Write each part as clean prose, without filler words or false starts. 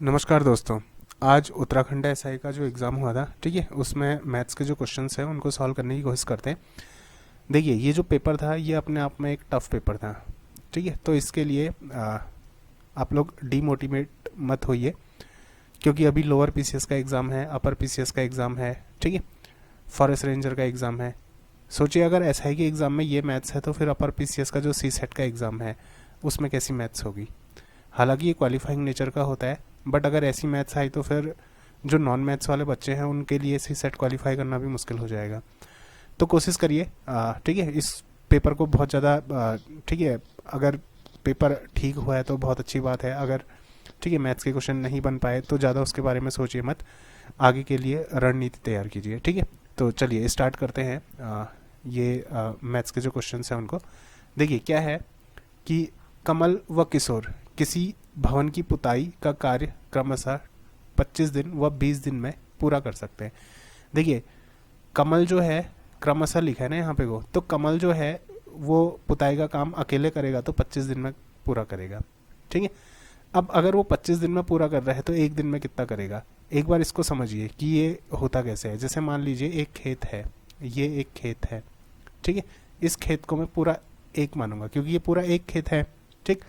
नमस्कार दोस्तों। आज उत्तराखंड एसआई का जो एग्ज़ाम हुआ था, ठीक है, उसमें मैथ्स के जो क्वेश्चंस हैं उनको सॉल्व करने की कोशिश करते हैं। देखिए, ये जो पेपर था ये अपने आप में एक टफ पेपर था, ठीक है। तो इसके लिए आप लोग डीमोटिवेट मत होइए, क्योंकि अभी लोअर पीसीएस का एग्ज़ाम है, अपर पीसीएस का एग्ज़ाम है, ठीक है, फॉरेस्ट रेंजर का एग्ज़ाम है। सोचिए अगर एसआई के एग्ज़ाम में ये मैथ्स है तो फिर अपर पीसीएस का जो सी सेट का एग्ज़ाम है उसमें कैसी मैथ्स होगी। हालांकि ये क्वालिफाइंग नेचर का होता है, बट अगर ऐसी मैथ्स आई तो फिर जो नॉन मैथ्स वाले बच्चे हैं उनके लिए सी सेट क्वालिफाई करना भी मुश्किल हो जाएगा। तो कोशिश करिए, ठीक है, इस पेपर को बहुत ज़्यादा, ठीक है, अगर पेपर ठीक हुआ है तो बहुत अच्छी बात है। अगर ठीक है मैथ्स के क्वेश्चन नहीं बन पाए तो ज़्यादा उसके बारे में सोचिए मत, आगे के लिए रणनीति तैयार कीजिए, ठीक है। तो चलिए स्टार्ट करते हैं। ये मैथ्स के जो क्वेश्चन हैं उनको देखिए। क्या है कि कमल व किशोर किसी भवन की पुताई का कार्य क्रमशः 25 दिन व 20 दिन में पूरा कर सकते हैं। देखिए, कमल जो है, क्रमशः लिखा है ना यहाँ पे को, तो कमल जो है वो पुताई का काम अकेले करेगा तो 25 दिन में पूरा करेगा, ठीक है। अब अगर वो 25 दिन में पूरा कर रहा है तो एक दिन में कितना करेगा। एक बार इसको समझिए कि ये होता कैसे है। जैसे मान लीजिए एक खेत है, ये एक खेत है, ठीक है। इस खेत को मैं पूरा एक मानूंगा क्योंकि ये पूरा एक खेत है, ठीक।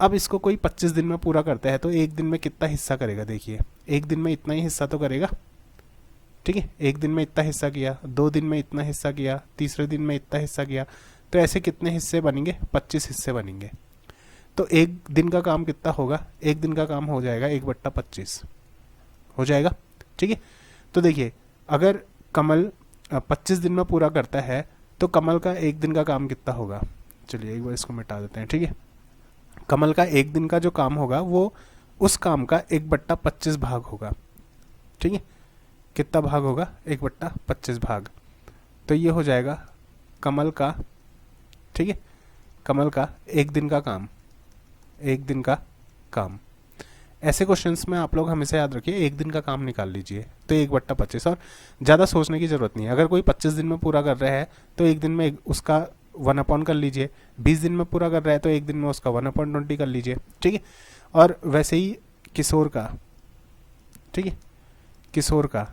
अब इसको कोई 25 दिन में पूरा करता है तो एक दिन में कितना हिस्सा करेगा। देखिए, एक दिन में इतना ही हिस्सा तो करेगा, ठीक है। एक दिन में इतना हिस्सा किया, 2 दिन में इतना हिस्सा किया, तीसरे दिन में इतना हिस्सा किया, तो ऐसे कितने हिस्से बनेंगे, 25 हिस्से बनेंगे। तो एक दिन का काम कितना होगा, एक दिन का काम हो जाएगा 1/25 हो जाएगा, ठीक है। तो देखिए, अगर कमल 25 दिन में पूरा करता है तो कमल का एक दिन का काम कितना होगा। चलिए एक बार इसको मिटा देते हैं, ठीक है। कमल का एक दिन का जो काम होगा वो उस काम का 1/25 भाग होगा, ठीक है। कितना भाग होगा, 1/25 भाग। तो ये हो जाएगा कमल का, ठीक है, कमल का एक दिन का काम, एक दिन का काम। ऐसे क्वेश्चंस में आप लोग हमेशा याद रखिए, एक दिन का काम निकाल लीजिए तो 1/25, और ज़्यादा सोचने की ज़रूरत नहीं है। अगर कोई 25 दिन में पूरा कर रहा है तो एक दिन में उसका 1/, कर लीजिए। 20 दिन में पूरा कर रहा है तो एक दिन में उसका 1/20 कर लीजिए, ठीक है। और वैसे ही किशोर का, ठीक है, किशोर का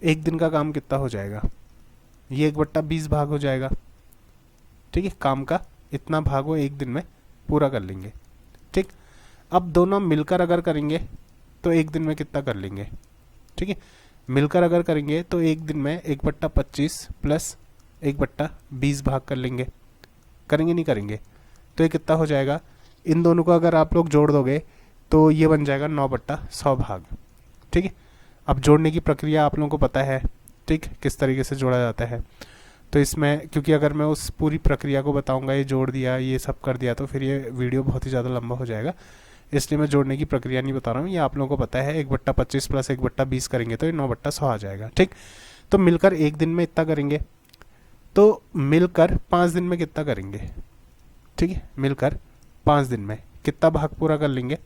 एक दिन का काम कितना हो जाएगा, ये 1/20 भाग हो जाएगा, ठीक है। काम का इतना भाग वो एक दिन में पूरा कर लेंगे, ठीक। अब दोनों मिलकर अगर करेंगे तो एक दिन में कितना कर लेंगे, ठीक है। मिलकर अगर करेंगे तो एक दिन में 1/25 प्लस 1/20 भाग कर लेंगे। करेंगे नहीं करेंगे तो ये कितना हो जाएगा। इन दोनों को अगर आप लोग जोड़ दोगे तो ये बन जाएगा 9/100 भाग, ठीक है। अब जोड़ने की प्रक्रिया आप लोगों को पता है, ठीक, किस तरीके से जोड़ा जाता है। तो इसमें क्योंकि अगर मैं उस पूरी प्रक्रिया को बताऊंगा, ये जोड़ दिया, ये सब कर दिया, तो फिर ये वीडियो बहुत ही ज़्यादा लंबा हो जाएगा, इसलिए मैं जोड़ने की प्रक्रिया नहीं बता रहा हूँ। ये आप लोगों को पता है, 1/25 प्लस 1/20 करेंगे तो ये 9/100 आ जाएगा, ठीक। तो मिलकर एक दिन में इतना करेंगे, तो मिलकर 5 दिन में कितना करेंगे, ठीक है। मिलकर 5 दिन में कितना भाग पूरा कर लेंगे,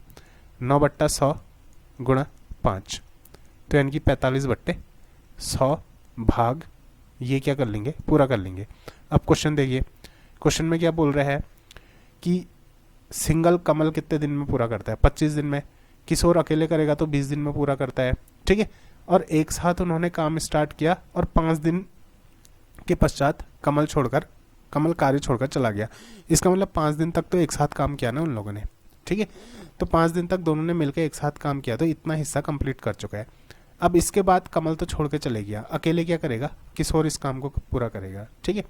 9/100 गुणा 5, तो यानी कि 45/100 भाग ये क्या कर लेंगे, पूरा कर लेंगे। अब क्वेश्चन देखिए, क्वेश्चन में क्या बोल रहा है कि सिंगल कमल कितने दिन में पूरा करता है, 25 दिन में। किशोर अकेले करेगा तो 20 दिन में पूरा करता है, ठीक है। और एक साथ उन्होंने काम स्टार्ट किया और 5 दिन के पश्चात कमल कार्य छोड़कर चला गया। इसका मतलब 5 दिन तक तो एक साथ काम किया ना उन लोगों ने, ठीक है। तो 5 दिन तक दोनों ने मिलकर एक साथ काम किया तो इतना हिस्सा कंप्लीट कर चुका है। अब इसके बाद कमल तो छोड़ के चले गया, अकेले क्या करेगा, किशोर इस काम को पूरा करेगा, ठीक है।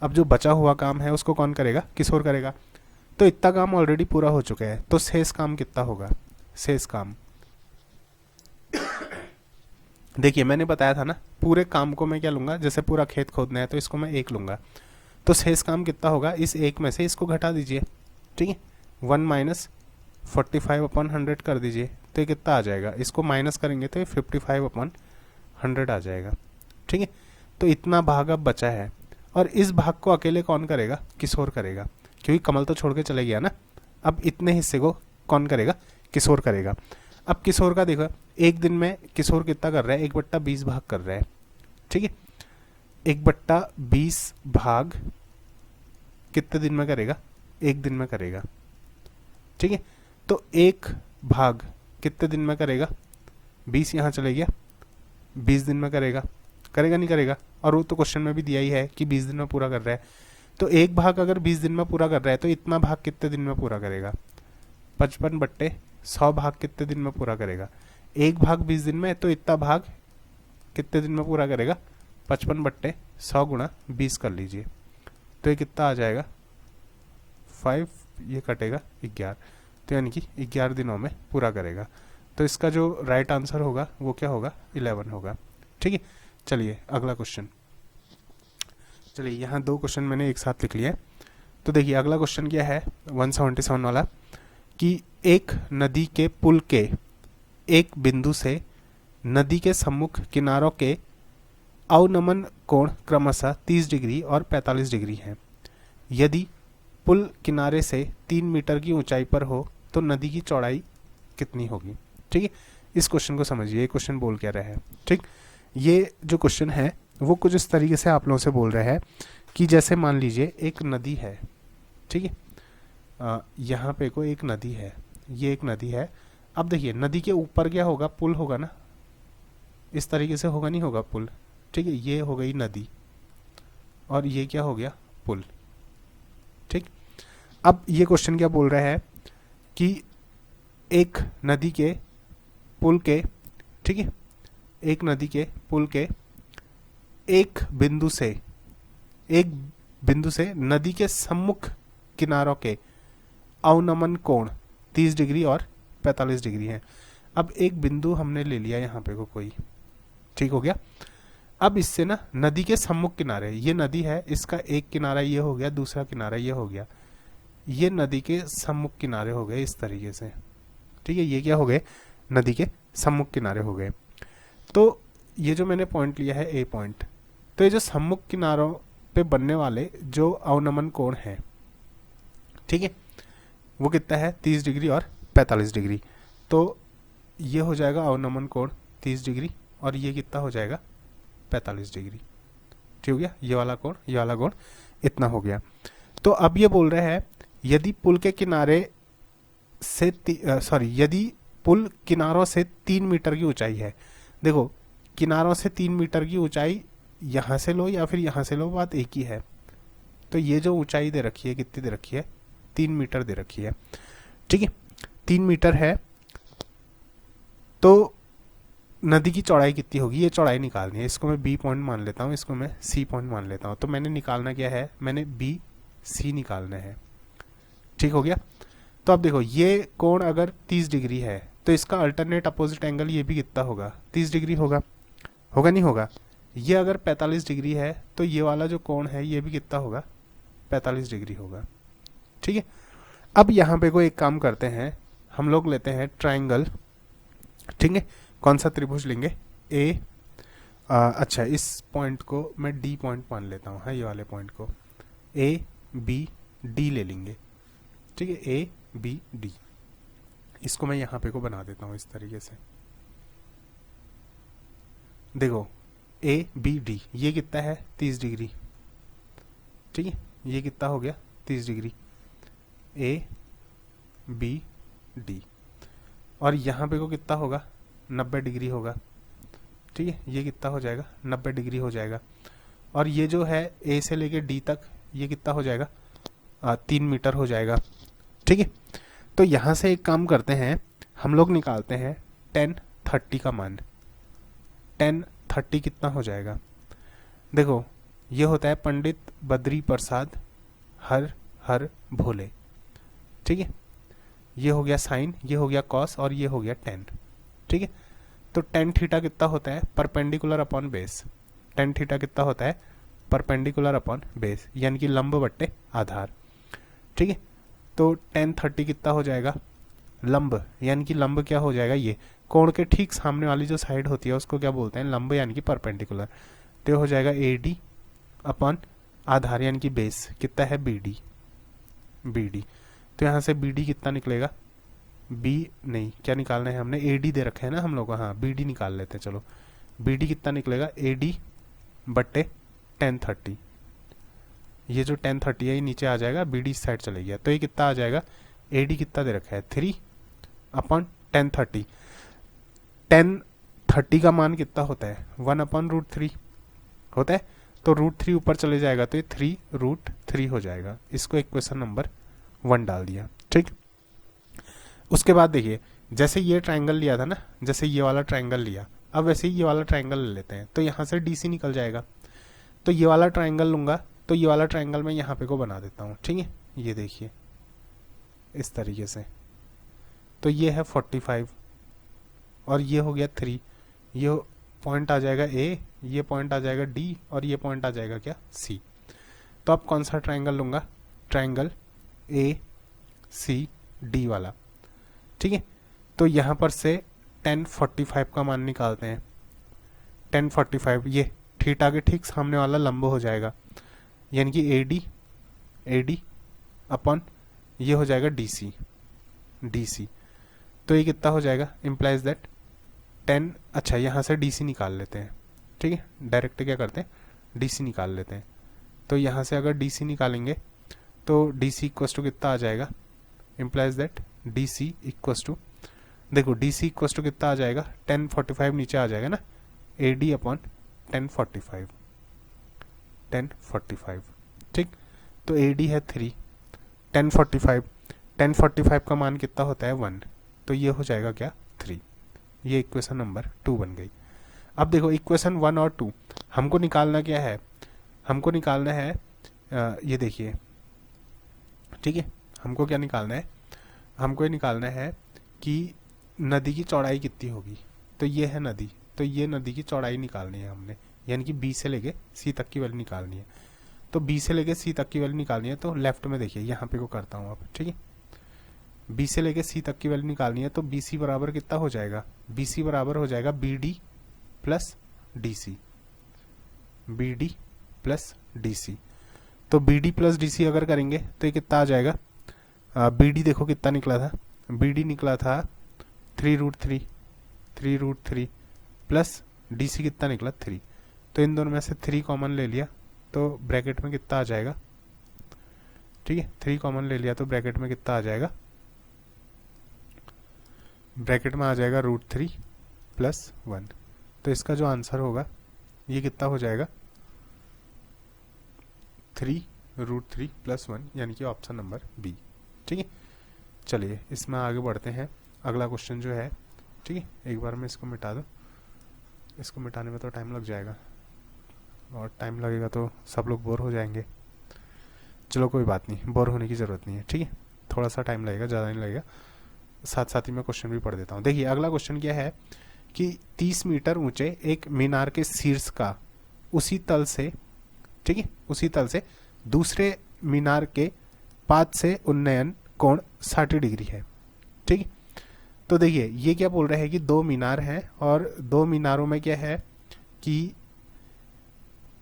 अब जो बचा हुआ काम है उसको कौन करेगा, किशोर करेगा। तो इतना काम ऑलरेडी पूरा हो चुका है, तो शेष काम कितना होगा, शेष काम। देखिए, मैंने बताया था ना, पूरे काम को मैं क्या लूंगा, जैसे पूरा खेत खोदना है तो इसको मैं 1 लूंगा, तो शेष काम कितना होगा, इस 1 में से इसको घटा दीजिए, ठीक है। 1 माइनस 45/100 कर दीजिए तो ये कितना आ जाएगा, इसको माइनस करेंगे तो ये 55/100 आ जाएगा, ठीक है। तो इतना भाग अब बचा है और इस भाग को अकेले कौन करेगा, किशोर करेगा, क्योंकि कमल तो छोड़ के चले गया ना। अब इतने हिस्से को कौन करेगा, किशोर करेगा। अब किशोर का देखो, एक दिन में किशोर कितना कर रहा है, 1/20 भाग कर रहा है, ठीक है। 1/20 भाग कितने दिन में करेगा, एक दिन में करेगा, ठीक है। तो एक भाग कितने दिन में करेगा? 20 यहाँ चले गया, 20 दिन में करेगा, करेगा नहीं करेगा? और वो तो क्वेश्चन में भी दिया ही है कि 20 दिन में पूरा कर रहा है। तो एक भाग अगर 20 दिन में पूरा कर रहा है तो इतना भाग कितने दिन में पूरा करेगा? 55/100 भाग कितने दिन में पूरा करेगा? एक भाग 20 दिन में, तो इतना भाग कितने दिन में पूरा करेगा? 55/100 गुणा 20 कर लीजिए, तो ये कितना आ जाएगा? 5, ये कटेगा 11, तो यानी कि 11 दिनों में पूरा करेगा। तो इसका जो राइट आंसर होगा वो क्या होगा? 11 होगा। ठीक है, चलिए अगला क्वेश्चन। चलिए यहाँ 2 क्वेश्चन मैंने एक साथ लिख लिया है। तो देखिए अगला क्वेश्चन क्या है 177 वाला, कि एक नदी के पुल के एक बिंदु से नदी के सम्मुख किनारों के अवनमन कोण क्रमशः 30 डिग्री और 45 डिग्री है। यदि पुल किनारे से 3 मीटर की ऊंचाई पर हो तो नदी की चौड़ाई कितनी होगी? ठीक है, इस क्वेश्चन को समझिए, ये क्वेश्चन बोल क्या रहा है। ठीक, ये जो क्वेश्चन है वो कुछ इस तरीके से आप लोगों से बोल रहा है कि जैसे मान लीजिए एक नदी है, ठीक है, यहाँ पे कोई एक नदी है, ये एक नदी है। अब देखिए नदी के ऊपर क्या होगा? पुल होगा ना, इस तरीके से होगा, नहीं होगा पुल? ठीक है, ये हो गई नदी और ये क्या हो गया? पुल। ठीक, अब ये क्वेश्चन क्या बोल रहा है कि एक नदी के पुल के, ठीक है, एक नदी के पुल के एक बिंदु से नदी के सम्मुख किनारों के अवनमन कोण 30 डिग्री और 45 डिग्री है। अब एक बिंदु हमने ले लिया यहाँ पे को कोई, ठीक हो गया। अब इससे ना नदी के सम्मुख किनारे, ये नदी है, इसका एक किनारा ये हो गया, दूसरा किनारा ये हो गया, ये नदी के सम्मुख किनारे हो गए इस तरीके से। ठीक है, ये क्या हो गए? नदी के सम्मुख किनारे हो गए। तो ये जो मैंने पॉइंट लिया है ए पॉइंट, तो ये जो सम्मुख किनारों पे बनने वाले जो अवनमन कोण है, ठीक है, वो कितना है? 30 डिग्री और 45 डिग्री। तो ये हो जाएगा अवनमन कोण 30 डिग्री और ये कितना हो जाएगा? 45 डिग्री। ठीक हो गया, ये वाला कोण, ये वाला कोण इतना हो गया। तो अब ये बोल रहे हैं यदि पुल के किनारे से यदि पुल किनारों से 3 मीटर की ऊंचाई है। देखो किनारों से 3 मीटर की ऊंचाई यहाँ से लो या फिर यहाँ से लो, बात एक ही है। तो ये जो ऊंचाई दे रखी है कितनी दे रखी है? 3 मीटर दे रखी है। ठीक है, 3 मीटर है, तो नदी की चौड़ाई कितनी होगी? ये चौड़ाई निकालनी है। इसको मैं बी पॉइंट मान लेता हूँ, इसको मैं सी पॉइंट मान लेता हूँ। तो मैंने निकालना क्या है? मैंने बी सी निकालना है। ठीक हो गया। तो अब देखो ये कोण अगर 30 डिग्री है तो इसका अल्टरनेट अपोजिट एंगल ये भी कितना होगा? 30 डिग्री होगा, होगा नहीं होगा? ये अगर 45 डिग्री है तो ये वाला जो कोण है ये भी कितना होगा? 45 डिग्री होगा। ठीक है, अब यहाँ पे कोई एक काम करते हैं, हम लोग लेते हैं ट्राइंगल। ठीक है, कौन सा त्रिभुज लेंगे? ए, अच्छा इस पॉइंट को मैं डी पॉइंट मान लेता हूँ, ये वाले पॉइंट को ए बी डी ले लेंगे। ठीक है, ए बी डी, इसको मैं यहाँ पे को बना देता हूँ इस तरीके से। देखो ए बी डी ये कितना है? 30 डिग्री। ठीक है, ये कितना हो गया? 30 डिग्री। ए बी डी, और यहाँ पे को कितना होगा? 90 डिग्री होगा। ठीक है, ये कितना हो जाएगा? 90 डिग्री हो जाएगा। और ये जो है ए से लेके डी तक ये कितना हो जाएगा? 3 मीटर हो जाएगा। ठीक है, तो यहाँ से एक काम करते हैं, हम लोग निकालते हैं 10 30 का मान। 10 30 कितना हो जाएगा? देखो ये होता है पंडित बद्री प्रसाद हर हर भोले। ठीक है, ये हो गया साइन, ये हो गया कॉस और ये हो गया टेन। ठीक है, तो टेन थीटा कितना होता है? Perpendicular upon base. Tan theta कितना होता है? परपेंडिकुलर अपॉन बेस, यानी कि लंब बट्टे आधार। ठीक है, तो 10 30 कितना हो जाएगा? लंब, यानी कि लंब क्या हो जाएगा? ये कोण के ठीक सामने वाली जो साइड होती है उसको क्या बोलते हैं? लंब, यानी कि परपेंडिकुलर। तो हो जाएगा ए डी अपॉन आधार यानी कि बेस कितना है? B D. बी डी, तो यहाँ से बी डी कितना निकलेगा? बी नहीं, क्या निकालना है हमने? ए डी दे रखे है ना हम लोग को, हाँ बी डी निकाल लेते हैं। चलो बी डी कितना निकलेगा? ए डी बट्टे 10 30। ये जो 10 30 है ये नीचे आ जाएगा, बी डी इस साइड चले गया, तो ये कितना आ जाएगा? ए डी कितना दे रखा है? 3 अपॉन 1030। 1030 का मान कितना होता है 1/√3 होता है, तो √3 ऊपर चले जाएगा तो ये 3√3 हो जाएगा। इसको इक्वेशन नंबर 1 डाल दिया। ठीक, उसके बाद देखिए जैसे ये ट्रायंगल लिया था ना, जैसे ये वाला ट्रायंगल लिया, अब वैसे ही ये वाला ट्रायंगल ले लेते हैं, तो यहाँ से DC निकल जाएगा। तो ये वाला ट्रायंगल लूंगा, तो ये वाला ट्रायंगल मैं यहाँ पे को बना देता हूँ। ठीक है, ये देखिए इस तरीके से, तो ये है 45 और ये हो गया 3, ये पॉइंट आ जाएगा A, ये पॉइंट आ जाएगा D और ये पॉइंट आ जाएगा क्या C। तो अब कौन सा ट्रायंगल लूंगा, ट्रायंगल ACD वाला। ठीक है, तो यहाँ पर से 1045 का मान निकालते हैं। 1045 ये थीटा के ठीक सामने वाला लंब हो जाएगा, यानी कि AD अपॉन ये हो जाएगा DC। तो ये कितना हो जाएगा, इम्प्लाइज दैट 10, अच्छा यहाँ से DC निकाल लेते हैं। ठीक है, डायरेक्ट क्या करते हैं DC निकाल लेते हैं। तो यहाँ से अगर DC निकालेंगे तो DC इक्वस टू कितना आ जाएगा, implies that DC equals to, देखो DC इक्वस टू कितना आ जाएगा 1045 नीचे आ जाएगा ना, AD अपॉन 1045। ठीक, तो AD है 3, 1045 का मान कितना होता है 1, तो ये हो जाएगा क्या 3। ये इक्वेशन नंबर 2 बन गई। अब देखो इक्वेशन 1 और 2 हमको निकालना क्या है, हमको निकालना है ये देखिए। ठीक है, हमको क्या निकालना है, हमको ये निकालना है कि नदी की चौड़ाई कितनी होगी। तो ये है नदी, तो ये नदी की चौड़ाई निकालनी है हमने, यानी कि B से लेके C तक की वैल्यू निकालनी है। तो B से लेके C तक की वैल्यू निकालनी है, तो लेफ्ट में देखिए यहाँ पे को करता हूँ अब। ठीक है, B से लेके C तक की वैल्यू निकालनी है, तो BC बराबर कितना हो जाएगा, BC बराबर हो जाएगा BD plus DC, BD plus DC। तो BD प्लस DC अगर करेंगे तो ये कितना आ जाएगा, BD देखो कितना निकला था, BD निकला था 3√3 प्लस DC कितना निकला 3। तो इन दोनों में से 3 कॉमन ले लिया तो ब्रैकेट में कितना आ जाएगा। ठीक है, 3 कॉमन ले लिया तो ब्रैकेट में कितना आ जाएगा, ब्रैकेट में आ जाएगा √3 प्लस 1। तो इसका जो आंसर होगा ये कितना हो जाएगा 3√3 प्लस 1, यानी कि ऑप्शन नंबर B। ठीक है, चलिए इसमें आगे बढ़ते हैं। अगला क्वेश्चन जो है, ठीक है, एक बार मैं इसको मिटा दूँ, इसको मिटाने में तो टाइम लग जाएगा और टाइम लगेगा तो सब लोग बोर हो जाएंगे। चलो कोई बात नहीं, बोर होने की ज़रूरत नहीं है। ठीक है, थोड़ा सा टाइम लगेगा, ज़्यादा नहीं लगेगा, साथ साथ ही मैं क्वेश्चन भी पढ़ देता हूँ। देखिए अगला क्वेश्चन क्या है कि 30 मीटर ऊंचे एक मीनार के शीर्ष का उसी तल से, ठीक है, उसी तल से दूसरे मीनार के पाद से उन्नयन कोण 60 डिग्री है। ठीक है, तो देखिए ये क्या बोल रहे हैं कि 2 मीनार हैं और 2 मीनारों में क्या है कि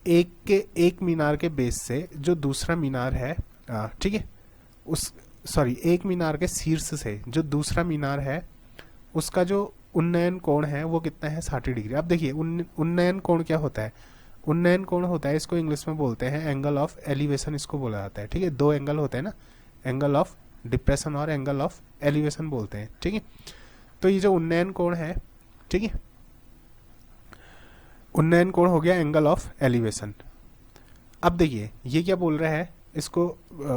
एक मीनार के बेस से जो दूसरा मीनार है, ठीक है, एक मीनार के शीर्ष से जो दूसरा मीनार है उसका जो उन्नयन कोण है वो कितना है 60 डिग्री। अब देखिए उन्नयन कोण क्या होता है, उन्नयन कोण होता है, इसको इंग्लिश में बोलते हैं एंगल ऑफ एलिवेशन, इसको बोला जाता है। ठीक है, 2 एंगल होते हैं ना, एंगल ऑफ डिप्रेशन और एंगल ऑफ एलिवेशन बोलते हैं। ठीक है, तो ये जो उन्नयन कोण है, ठीक है, उन्नयन कोण हो गया एंगल ऑफ एलिवेशन। अब देखिए ये क्या बोल रहा है, इसको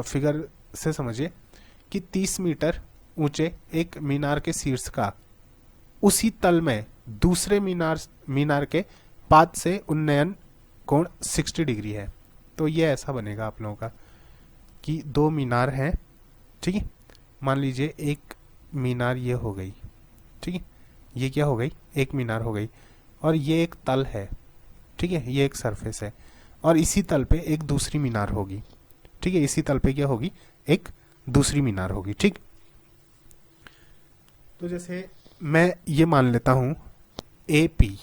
फिगर से समझिए कि 30 मीटर ऊंचे एक मीनार के शीर्ष का उसी तल में दूसरे मीनार के पाद से उन्नयन कोण 60 डिग्री है। तो ये ऐसा बनेगा आप लोगों का कि 2 मीनार हैं, ठीक है, मान लीजिए एक मीनार ये हो गई, ठीक है, ये क्या हो गई, एक मीनार हो गई, और ये एक तल है, ठीक है, ये एक सरफेस है, और इसी तल पे एक दूसरी मीनार होगी। ठीक है, इसी तल पे क्या होगी, एक दूसरी मीनार होगी। ठीक, तो जैसे मैं ये मान लेता हूं AP,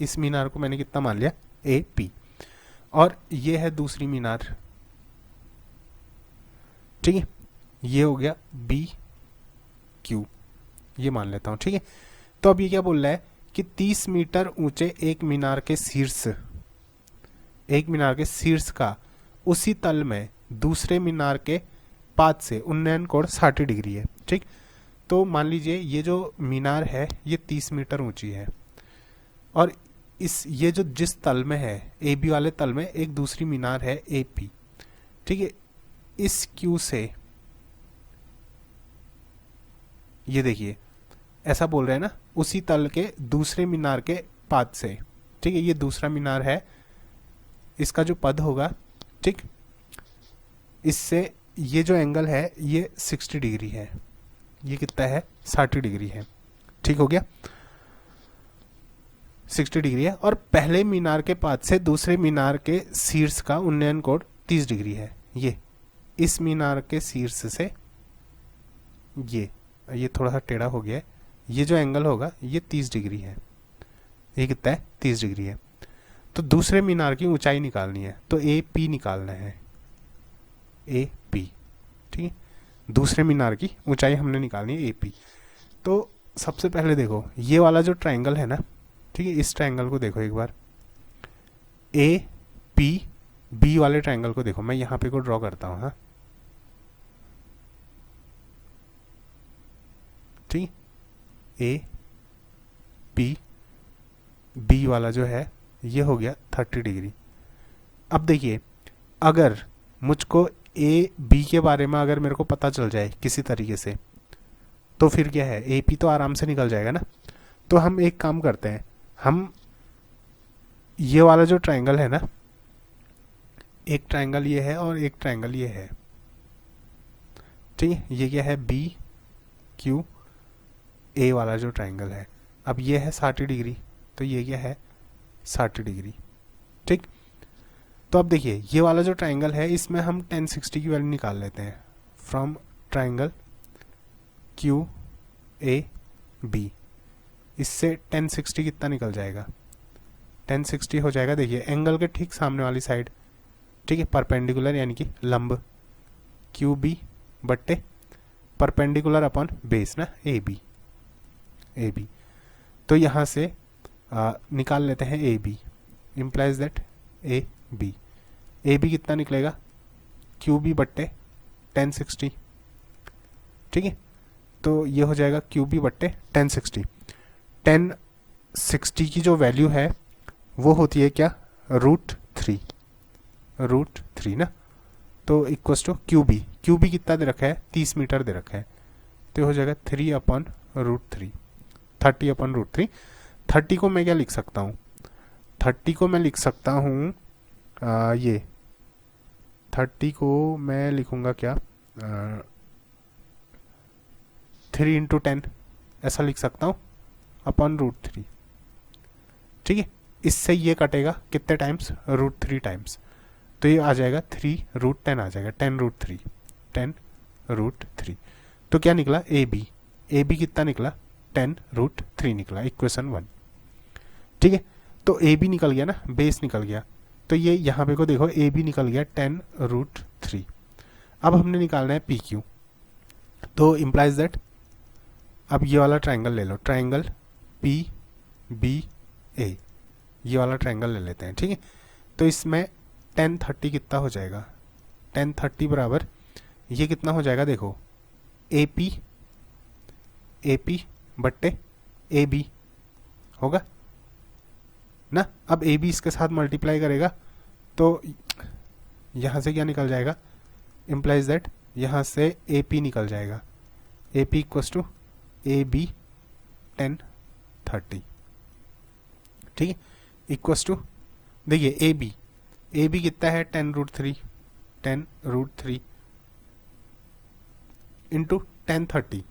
इस मीनार को मैंने कितना मान लिया AP, और ये है दूसरी मीनार, ठीक है, ये हो गया BQ, ये मान लेता हूं। ठीक है, तो अब ये क्या बोल रहा है कि 30 मीटर ऊंचे एक मीनार के शीर्ष का उसी तल में दूसरे मीनार के पाद से उन्नयन कोण 60 डिग्री है। ठीक, तो मान लीजिए ये जो मीनार है ये 30 मीटर ऊंची है, और ये जो जिस तल में है ए बी वाले तल में एक दूसरी मीनार है ए पी, ठीक है। इस क्यू से ये देखिए ऐसा बोल रहे हैं ना, उसी तल के दूसरे मीनार के पाद से, ठीक है। ये दूसरा मीनार है, इसका जो पद होगा, ठीक, इससे ये जो एंगल है ये 60 डिग्री है, ये कितना है 60 डिग्री है, ठीक हो गया। 60 डिग्री है, और पहले मीनार के पाद से दूसरे मीनार के शीर्ष का उन्नयन कोण 30 डिग्री है। ये इस मीनार के शीर्ष से ये थोड़ा सा टेढ़ा हो गया है, ये जो एंगल होगा ये 30 डिग्री है, ये कितना है 30 डिग्री है। तो दूसरे मीनार की ऊंचाई निकालनी है, तो ए पी निकालना है, ए पी, ठीक है। दूसरे मीनार की ऊंचाई हमने निकालनी है ए पी। तो सबसे पहले देखो ये वाला जो ट्रायंगल है ना, ठीक है, इस ट्रायंगल को देखो एक बार, ए पी बी वाले ट्रायंगल को देखो, मैं यहाँ पे को ड्रॉ करता हूँ, हाँ, ठीक, ए पी बी वाला जो है ये हो गया 30 डिग्री। अब देखिए अगर मुझको ए बी के बारे में अगर मेरे को पता चल जाए किसी तरीके से, तो फिर क्या है, ए पी तो आराम से निकल जाएगा ना। तो हम एक काम करते हैं, हम ये वाला जो ट्रायंगल है ना, एक ट्रायंगल ये है और एक ट्रायंगल ये है, ठीक है। ये क्या है बी क्यू ए वाला जो ट्रायंगल है, अब ये है 60 डिग्री, तो ये क्या है 60 डिग्री, ठीक। तो अब देखिए ये वाला जो ट्रायंगल है इसमें हम 1060 की वैल्यू निकाल लेते हैं from triangle Q A B. इससे 1060 कितना निकल जाएगा, 1060 हो जाएगा, देखिए एंगल के ठीक सामने वाली साइड, ठीक है, परपेंडिकुलर यानी कि लंब, क्यू बी बट्टे परपेंडिकुलर अपॉन बेस ना ए बी, ए बी। तो यहाँ से निकाल लेते हैं A B, implies that A B, A B कितना निकलेगा क्यू बी बट्टे 1060, ठीक है। तो ये हो जाएगा क्यू बी बट्टे 1060। 1060 की जो वैल्यू है वो होती है क्या, √3 ना। तो इक्वल्स टू क्यू बी कितना दे रखा है 30 मीटर दे रखा है, तो हो जाएगा 3/√3, 30/√3। 30 को मैं क्या लिख सकता हूँ, 30 को मैं लिख सकता हूँ ये 30 को मैं लिखूंगा क्या 3 × 10 ऐसा लिख सकता हूँ /√3, ठीक है। इससे ये कटेगा कितने टाइम्स, √3 टाइम्स, तो ये आ जाएगा 3√10 आ जाएगा, 10√3। तो क्या निकला ए बी कितना निकला 10√3 निकला, इक्वेशन 1, ठीक है। तो ए बी निकल गया ना, बेस निकल गया, तो ये यहाँ पे को देखो ए बी निकल गया 10√3। अब हमने निकालना है पी क्यू, तो इम्प्लाइज दैट, अब ये वाला ट्रायंगल ले लो, ट्रायंगल पी बी ए, ये वाला ट्रायंगल ले लेते हैं, ठीक है। तो इसमें 1030 कितना हो जाएगा, 1030 बराबर ये कितना हो जाएगा, देखो ए पी बट्टे ए बी होगा ना। अब ए बी इसके साथ मल्टीप्लाई करेगा तो यहाँ से क्या निकल जाएगा, इम्प्लाइज दैट यहाँ से ए पी निकल जाएगा, A P equals to A B 1030, ठीक है, इक्वल्स टू, देखिए ए बी कितना है 10√3 इंटू 1030।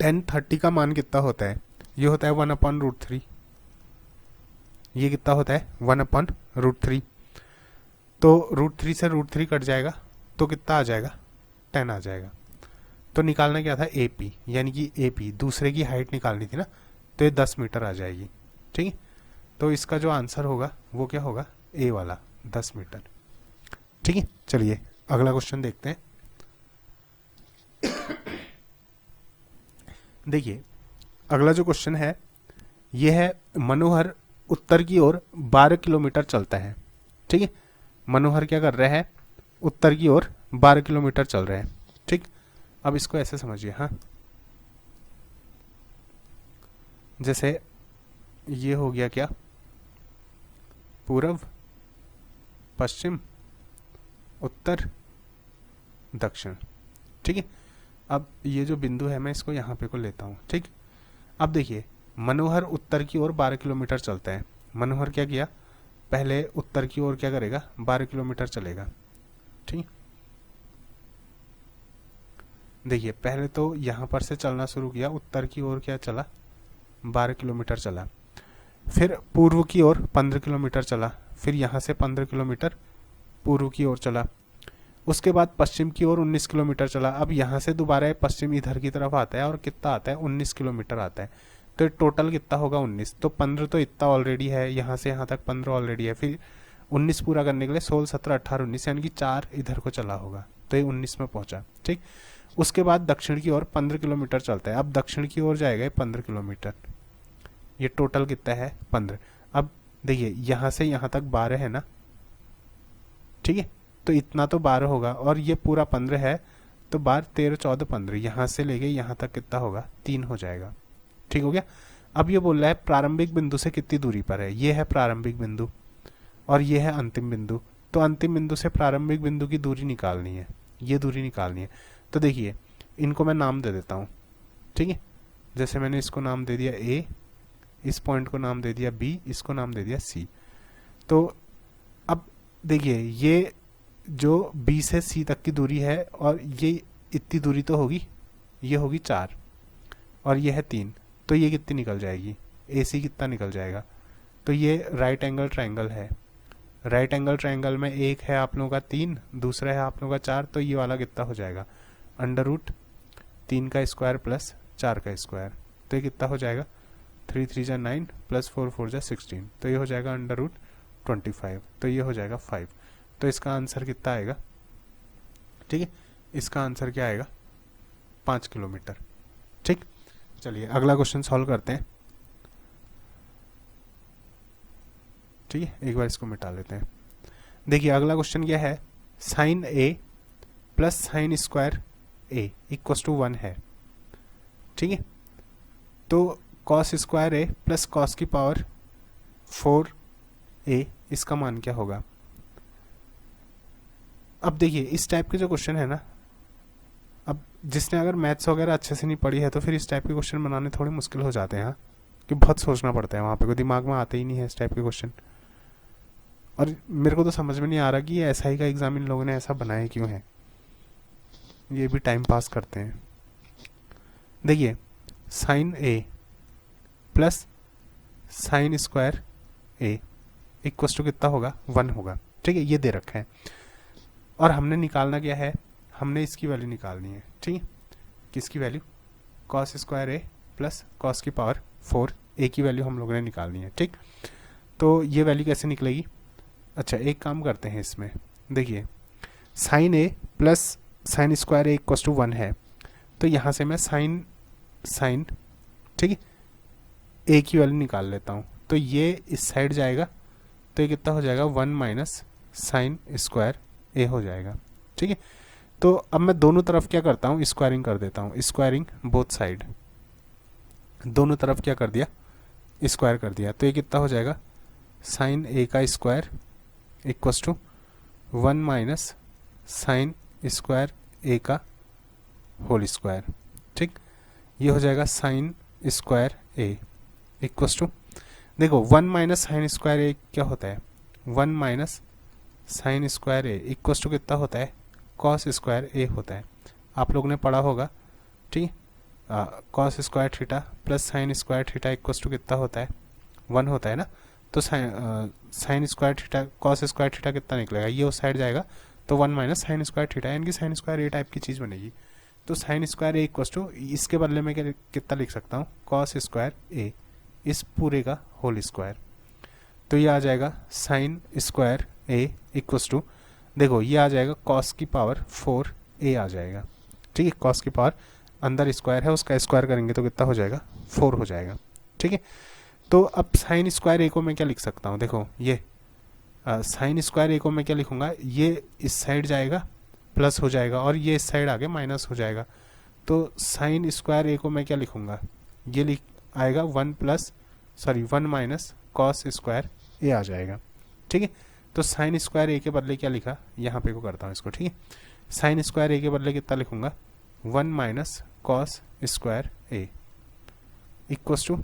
1030 का मान कितना होता है, ये होता है 1/√3, ये कितना होता है 1/√3। तो √3 से √3 कट जाएगा तो कितना आ जाएगा 10 आ जाएगा। तो निकालना क्या था ए पी, यानी कि ए पी दूसरे की हाइट निकालनी थी ना, तो ये 10 मीटर आ जाएगी, ठीक है। तो इसका जो आंसर होगा वो क्या होगा, ए वाला 10 मीटर, ठीक है। चलिए अगला क्वेश्चन देखते हैं। देखिए अगला जो क्वेश्चन है ये है, मनोहर उत्तर की ओर 12 किलोमीटर चलता है, ठीक है। मनोहर क्या कर रहे हैं, उत्तर की ओर 12 किलोमीटर चल रहे हैं, ठीक। अब इसको ऐसे समझिए, हाँ जैसे ये हो गया क्या, पूर्व, पश्चिम, उत्तर, दक्षिण। ठीक है, अब ये जो बिंदु है मैं इसको यहाँ पे को लेता हूँ। ठीक, अब देखिए मनोहर उत्तर की ओर 12 किलोमीटर चलता है। मनोहर क्या किया, पहले उत्तर की ओर क्या करेगा, 12 किलोमीटर चलेगा। ठीक, देखिए पहले तो यहाँ पर से चलना शुरू किया, उत्तर की ओर क्या चला, 12 किलोमीटर चला। फिर पूर्व की ओर 15 किलोमीटर चला, फिर यहाँ से 15 किलोमीटर पूर्व की ओर चला। उसके बाद पश्चिम की ओर 19 किलोमीटर चला। अब यहाँ से दोबारा पश्चिम इधर की तरफ आता है और कितना आता है, 19 किलोमीटर आता है। तो टोटल कितना होगा, 19। तो 15 तो इतना ऑलरेडी है, यहाँ से यहाँ तक 15 ऑलरेडी है। फिर 19 पूरा करने के लिए 16, 17, 18, 19 यानी कि 4 इधर को चला होगा, तो ये 19 में पहुंचा। ठीक, उसके बाद दक्षिण की ओर 15 किलोमीटर चलता है। अब दक्षिण की ओर जाएगा 15 किलोमीटर, ये टोटल कितना है, 15। अब देखिए यहाँ से यहाँ तक 12 है ना, ठीक है, तो इतना तो 12 होगा और ये पूरा 15 है, तो 12, 13, 14, 15, यहाँ से लेके यहाँ तक कितना होगा, 3 हो जाएगा। ठीक हो गया। अब ये बोल रहा है प्रारंभिक बिंदु से कितनी दूरी पर है, ये है प्रारंभिक बिंदु और ये है अंतिम बिंदु। तो अंतिम बिंदु से प्रारंभिक बिंदु की दूरी निकालनी है, ये दूरी निकालनी है। तो देखिए इनको मैं नाम दे देता हूँ। ठीक है, जैसे मैंने इसको नाम दे दिया ए, इस पॉइंट को नाम दे दिया बी, इसको नाम दे दिया सी। तो अब देखिए ये जो बी से सी तक की दूरी है और ये इतनी दूरी तो होगी, ये होगी 4 और ये है 3, तो ये कितनी निकल जाएगी, ए सी कितना निकल जाएगा। तो ये राइट एंगल ट्रायंगल है। राइट एंगल ट्रायंगल में एक है आप लोगों का 3, दूसरा है आप लोगों का 4, तो ये वाला कितना हो जाएगा, √3 का स्क्वायर प्लस 4 का स्क्वायर। तो ये कितना हो जाएगा, 3 3 जा 9 प्लस 4 4 जा 16, तो ये हो जाएगा √25, तो ये हो जाएगा 5। तो इसका आंसर कितना आएगा, ठीक है, इसका आंसर क्या आएगा, 5 किलोमीटर। ठीक, चलिए अगला क्वेश्चन सॉल्व करते हैं। ठीक है, एक बार इसको मिटा लेते हैं। देखिए अगला क्वेश्चन क्या है, sine A plus sine square A equals to 1 है। ठीक है, तो cos square A plus cos की पावर 4a, इसका मान क्या होगा। अब देखिए इस टाइप के जो क्वेश्चन है ना, अब जिसने अगर मैथ्स वगैरह अच्छे से नहीं पढ़ी है तो फिर इस टाइप के क्वेश्चन बनाने थोड़े मुश्किल हो जाते हैं। हाँ, कि बहुत सोचना पड़ता है, वहाँ पे कोई दिमाग में आते ही नहीं है इस टाइप के क्वेश्चन। और मेरे को तो समझ में नहीं आ रहा कि ये एसआई का एग्जाम इन लोगों ने ऐसा बनाया क्यों है, ये भी टाइम पास करते हैं। देखिए sine A plus sine square A equals to कितना होगा, 1 होगा। ठीक है, ये दे रखा है और हमने निकालना क्या है, हमने इसकी वैल्यू निकालनी है। ठीक है, किसकी value, cos square A plus cos की पावर 4 ए की वैल्यू हम लोगों ने निकालनी है। ठीक, तो ये वैल्यू कैसे निकलेगी, अच्छा एक काम करते हैं इसमें, देखिए sine A plus sine square A equals to 1 है, तो यहाँ से मैं साइन ठीक है ए की वैल्यू निकाल लेता हूँ। तो ये इस साइड जाएगा, तो ये कितना हो जाएगा, 1 माइनस साइन स्क्वायर ए हो जाएगा। ठीक है, तो अब मैं दोनों तरफ क्या करता हूँ, स्क्वायरिंग कर देता हूँ, स्क्वायरिंग बोथ साइड, दोनों तरफ क्या कर दिया, स्क्वायर कर दिया। तो ये कितना हो जाएगा, साइन ए का square equals to 1 minus sine square A का होल स्क्वायर। ठीक, ये हो जाएगा sine square A equals to, देखो 1 माइनस साइन स्क्वायर ए क्या होता है, 1 minus sine square A equals to कितना होता है, कॉस स्क्वायर ए होता है। आप लोगों ने पढ़ा होगा। ठीक है, cos square theta plus sine square theta equals to कितना होता है, 1 होता है ना। तो sine square theta cos square theta कितना निकलेगा, ये उस साइड जाएगा, तो 1 माइनस साइन स्क्वायर थीटा, यानी कि साइन स्क्वायर ए टाइप की चीज़ बनेगी। तो sine square A equals to, इसके बदले में कितना लिख सकता हूँ, कॉस स्क्वायर ए इस पूरे का होल स्क्वायर। तो ये आ जाएगा sine square A equals to, देखो ये आ जाएगा कॉस की पावर 4a आ जाएगा। ठीक है, कॉस की पावर अंदर स्क्वायर है, उसका स्क्वायर करेंगे तो कितना हो जाएगा, 4 हो जाएगा। ठीक है, तो अब साइन स्क्वायर ए को मैं क्या लिख सकता हूँ, देखो ये साइन स्क्वायर ए को मैं क्या लिखूंगा, ये इस साइड जाएगा प्लस हो जाएगा और ये इस साइड आगे माइनस हो जाएगा। तो साइन स्क्वायर ए को मैं क्या लिखूंगा, ये आएगा 1 माइनस कॉस स्क्वायर ए आ जाएगा। ठीक है, तो साइन स्क्वायर ए के बदले क्या लिखा, यहाँ पे को करता हूँ इसको। ठीक है, साइन स्क्वायर ए के बदले कितना लिखूंगा, 1 minus cos square A equals to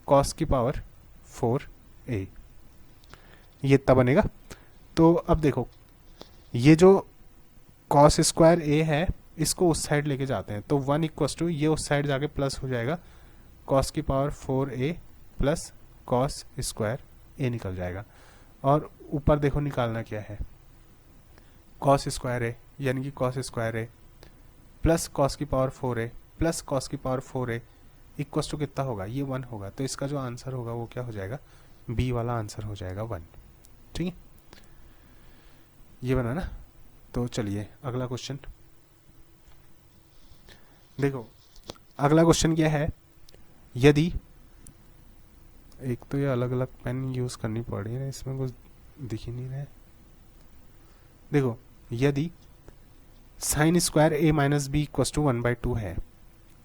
cos की पावर 4a, ये इतना बनेगा। तो अब देखो ये जो कॉस स्क्वायर ए है इसको उस साइड लेके जाते हैं, तो 1 इक्वस टू ये उस साइड जाके प्लस हो जाएगा, कॉस की power 4a plus cos square A निकल जाएगा। और ऊपर देखो निकालना क्या है, कॉस स्क्वायर ए यानी कि cos square A plus cos की पावर 4a प्लस कॉस की पावर 4a इक्वस टू कितना होगा, ये 1 होगा। तो इसका जो आंसर होगा वो क्या हो जाएगा, बी वाला आंसर हो जाएगा 1। ठीक है, ये बना ना। तो चलिए अगला क्वेश्चन देखो। अगला क्वेश्चन क्या है, यदि एक तो ये अलग अलग पेन यूज करनी पड़ रही है, इसमें कुछ दिख ही नहीं रहा है। देखो यदि sine square A minus B equals to 1/2 है,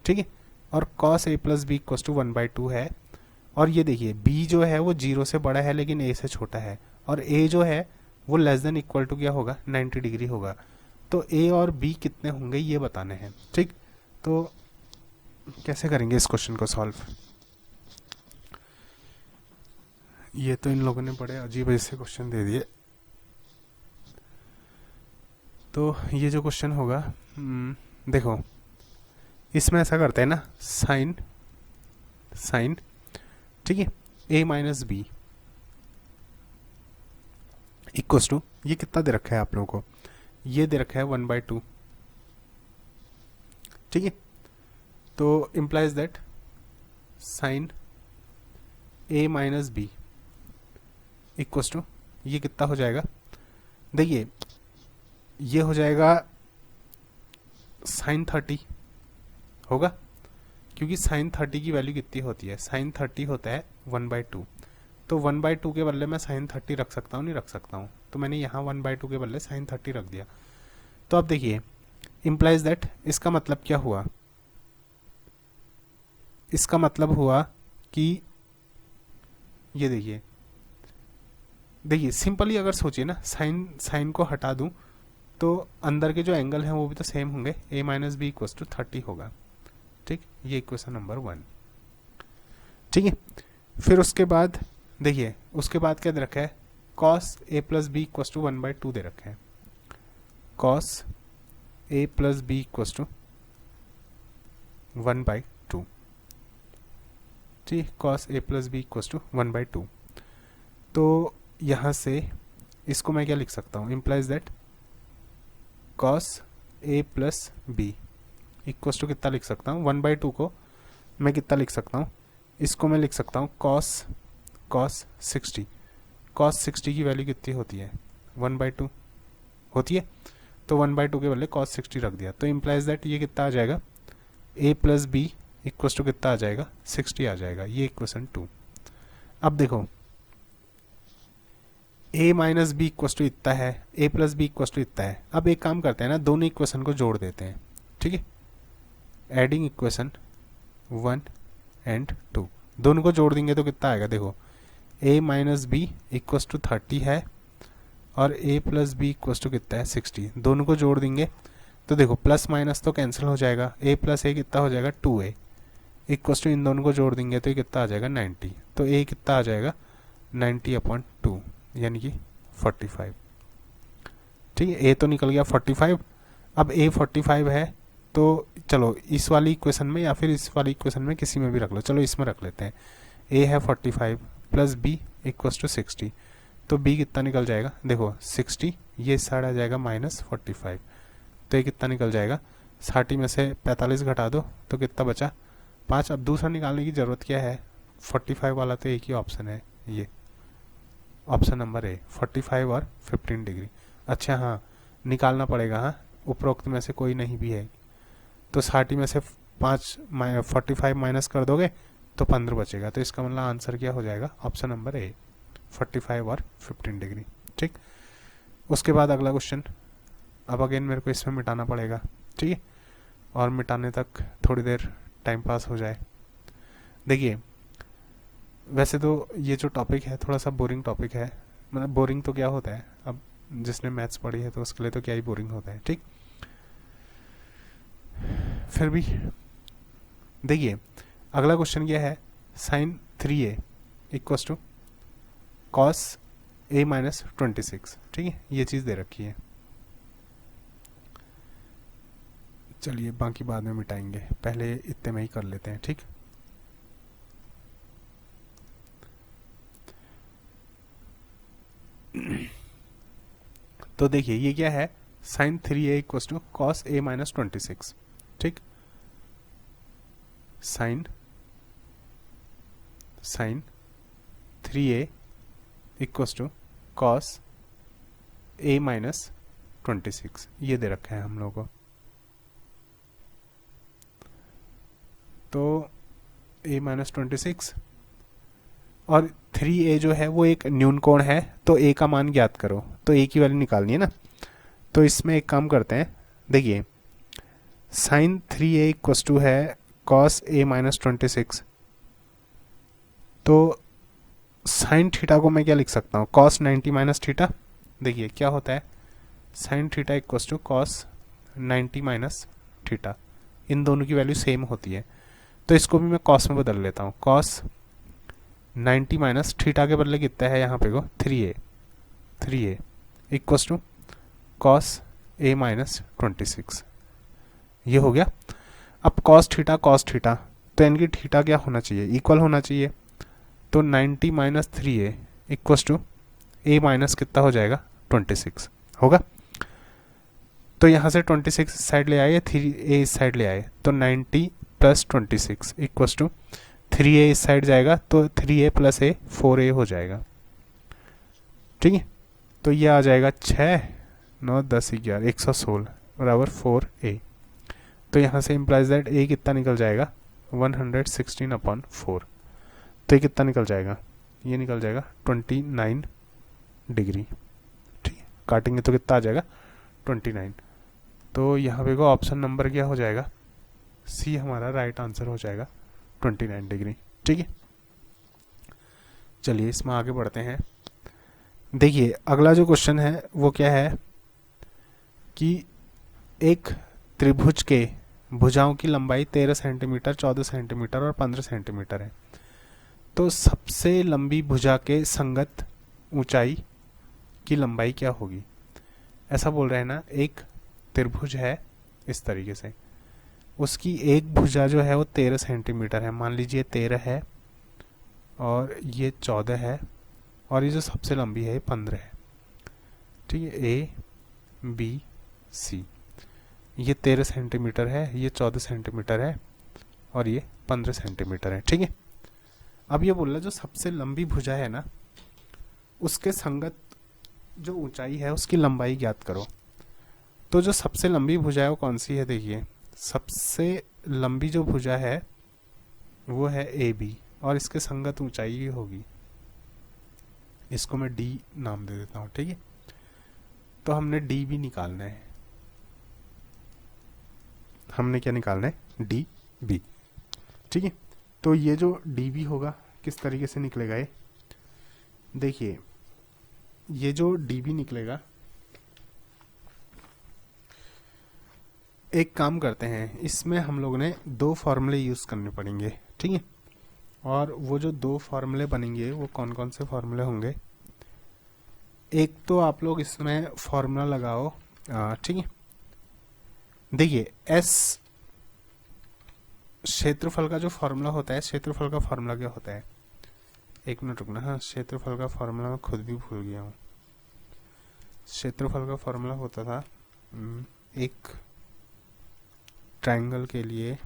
ठीक है, और cos A plus B equals to 1/2 है, और ये देखिए b जो है वो 0 से बड़ा है लेकिन a से छोटा है, और a जो है वो लेस देन इक्वल टू क्या होगा, 90 डिग्री होगा। तो a और b कितने होंगे ये बताने हैं। ठीक, तो कैसे करेंगे इस क्वेश्चन को सॉल्व। ये तो इन लोगों ने बड़े अजीब ऐसे क्वेश्चन दे दिए। तो ये जो क्वेश्चन होगा, देखो इसमें ऐसा करते हैं ना, साइन ठीक है a minus B equals to, ये कितना दे रखा है आप लोगों को, ये दे रखा है 1/2। ठीक है, तो implies that sine a minus B equals to, ये कितना हो जाएगा, देखिए ये हो जाएगा साइन 30 होगा, क्योंकि साइन 30 की वैल्यू कितनी होती है, साइन 30 होता है 1/2। तो 1/2 के बदले मैं साइन 30 रख सकता हूँ, नहीं रख सकता हूँ, तो मैंने यहाँ 1/2 के बदले साइन 30 रख दिया। तो अब देखिए इम्प्लाइज दैट, इसका मतलब क्या हुआ, इसका मतलब हुआ कि ये देखिए सिंपली अगर सोचिए ना, साइन को हटा दूं तो अंदर के जो एंगल हैं वो भी तो सेम होंगे, a minus B equals to 30 होगा। ठीक, ये इक्वेशन नंबर 1। ठीक है, फिर उसके बाद देखिए उसके बाद क्या दे रखा है, cos a plus B equals to 1/2 दे रखा है, cos a plus B equals to 1/2। ठीक, cos a plus B equals to 1/2। तो यहाँ से इसको मैं क्या लिख सकता हूँ, implies that cos a plus B equals to कितना लिख सकता हूँ, 1/2 को मैं कितना लिख सकता हूँ, इसको मैं लिख सकता हूँ कॉस 60। कॉस 60 की वैल्यू कितनी होती है, 1/2 होती है, तो 1/2 के बदले कॉस 60 रख दिया। तो इम्प्लाइज दैट ये कितना आ जाएगा, a plus B equals to कितना आ जाएगा, 60 आ जाएगा। ये इक्वेशन 2। अब देखो a minus B equals to इतना है, a plus B equals to इतना है। अब एक काम करते हैं ना, दोनों इक्वेशन को जोड़ देते हैं। ठीक है, एडिंग इक्वेशन 1 एंड 2, दोनों को जोड़ देंगे तो कितना आएगा, देखो a minus B equals to 30 है और a plus B equals to कितना है, 60। दोनों को जोड़ देंगे तो देखो प्लस माइनस तो कैंसिल हो जाएगा, a प्लस a कितना हो जाएगा, 2a इक्वस टू, इन दोनों को जोड़ देंगे तो ये कितना आ जाएगा, 90। तो a कितना आ जाएगा, 90/2 यानी कि 45। ठीक है, a तो निकल गया 45। अब a 45 है तो चलो इस वाली इक्वेशन में या फिर इस वाली इक्वेशन में किसी में भी रख लो, चलो इसमें रख लेते हैं। a है 45 प्लस b इक्वस टू 60, तो b कितना निकल जाएगा, देखो 60, ये साइड आ जाएगा -45, तो ये कितना निकल जाएगा, 60 में से 45 घटा दो तो कितना बचा, 5। अब दूसरा निकालने की ज़रूरत क्या है, 45 वाला तो एक ही ऑप्शन है, ये ऑप्शन नंबर ए, 45 और 15 डिग्री। अच्छा हाँ, निकालना पड़ेगा, हाँ उपरोक्त में से कोई नहीं भी है, तो 60 में से 45 माइनस कर दोगे तो 15 बचेगा। तो इसका मतलब आंसर क्या हो जाएगा, ऑप्शन नंबर ए, 45 और 15 डिग्री। ठीक, उसके बाद अगला क्वेश्चन। अब अगेन मेरे को इसमें मिटाना पड़ेगा, ठीक है, और मिटाने तक थोड़ी देर टाइम पास हो जाए। देखिए वैसे तो ये जो टॉपिक है थोड़ा सा बोरिंग टॉपिक है, मतलब बोरिंग तो क्या होता है, अब जिसने मैथ्स पढ़ी है तो उसके लिए तो क्या ही बोरिंग होता है, ठीक। फिर भी देखिए अगला क्वेश्चन क्या है, sine 3a equals to cos a minus 26, ठीक है, ये चीज़ दे रखी है। चलिए बाकी बाद में मिटाएंगे, पहले इतने में ही कर लेते हैं, ठीक। तो देखिए ये क्या है, sine 3a equals to cos a minus 26, ठीक। Sine 3a equals to cos a minus 26, ये दे रखा है हम लोगों को। तो a माइनस 26 और 3a जो है वो एक न्यून कोण है, तो a का मान ज्ञात करो, तो a की वैल्यू निकालनी है ना। तो इसमें एक काम करते हैं, देखिए साइन 3a इक्वस टू है कॉस a माइनस 26, तो साइन थीटा को मैं क्या लिख सकता हूँ, कॉस 90 माइनस थीटा। देखिए क्या होता है, sine theta equals to cos 90 minus theta, इन दोनों की वैल्यू सेम होती है, तो इसको भी मैं कॉस में बदल लेता हूँ। कॉस 90 माइनस थीटा के बदले कितना है यहाँ पे को 3a equals to cos a minus 26, ये हो गया। अब कॉस थीटा तो इनकी थीटा क्या होना चाहिए, इक्वल होना चाहिए, तो 90 minus 3a equals to a minus कितना हो जाएगा 26 होगा। तो यहाँ से 26 इस साइड ले आए, 3a इस साइड ले आए, तो 90 प्लस 26 इक्वस टू 3a इस साइड जाएगा, तो 3a प्लस a 4a हो जाएगा, ठीक है। तो ये आ जाएगा 6 9 10 11 116 बराबर 4a। तो यहाँ से इम्प्लाइज दैट a कितना निकल जाएगा 116/4, तो ये कितना निकल जाएगा, ये निकल जाएगा 29 डिग्री, ठीक है। काटेंगे तो कितना आ जाएगा 29, तो यहाँ पे को ऑप्शन नंबर क्या हो जाएगा, सी हमारा राइट आंसर हो जाएगा 29 डिग्री, ठीक है। चलिए इसमें आगे बढ़ते हैं। देखिए अगला जो क्वेश्चन है वो क्या है कि एक त्रिभुज के भुजाओं की लंबाई 13 सेंटीमीटर 14 सेंटीमीटर और 15 सेंटीमीटर है, तो सबसे लंबी भुजा के संगत ऊंचाई की लंबाई क्या होगी। ऐसा बोल रहे हैं ना, एक त्रिभुज है इस तरीके से, उसकी एक भुजा जो है वो 13 सेंटीमीटर है, मान लीजिए 13 है और ये 14 है, और ये जो सबसे लंबी है ये 15 है, ठीक है। ए बी सी, ये 13 सेंटीमीटर है, ये 14 सेंटीमीटर है और ये 15 सेंटीमीटर है, ठीक है। अब ये बोल रहा जो सबसे लंबी भुजा है ना, उसके संगत जो ऊंचाई है उसकी लंबाई ज्ञात करो। तो जो सबसे लंबी भुजा है वो कौन सी है, देखिए सबसे लंबी जो भुजा है वो है ए बी, और इसके संगत ऊंचाई ही होगी, इसको मैं डी नाम दे देता हूँ, ठीक है। तो हमने डी भी निकालना है, हमने क्या निकालना है डी बी, ठीक है। तो ये जो डी बी होगा किस तरीके से निकलेगा, ये देखिए ये जो डी बी निकलेगा, एक काम करते हैं, इसमें हम लोग ने दो फॉर्मूले यूज करने पड़ेंगे, ठीक है। और वो जो दो फॉर्मूले बनेंगे वो कौन कौन से फॉर्मूले होंगे, एक तो आप लोग इसमें फॉर्मूला लगाओ, ठीक है। देखिए एस क्षेत्रफल का जो फॉर्मूला होता है, क्षेत्रफल का फॉर्मूला क्या होता है, एक मिनट रुकना, हाँ क्षेत्रफल का फॉर्मूला मैं खुद भी भूल गया हूँ। क्षेत्रफल का फॉर्मूला होता था एक ट्रायंगल के लिए,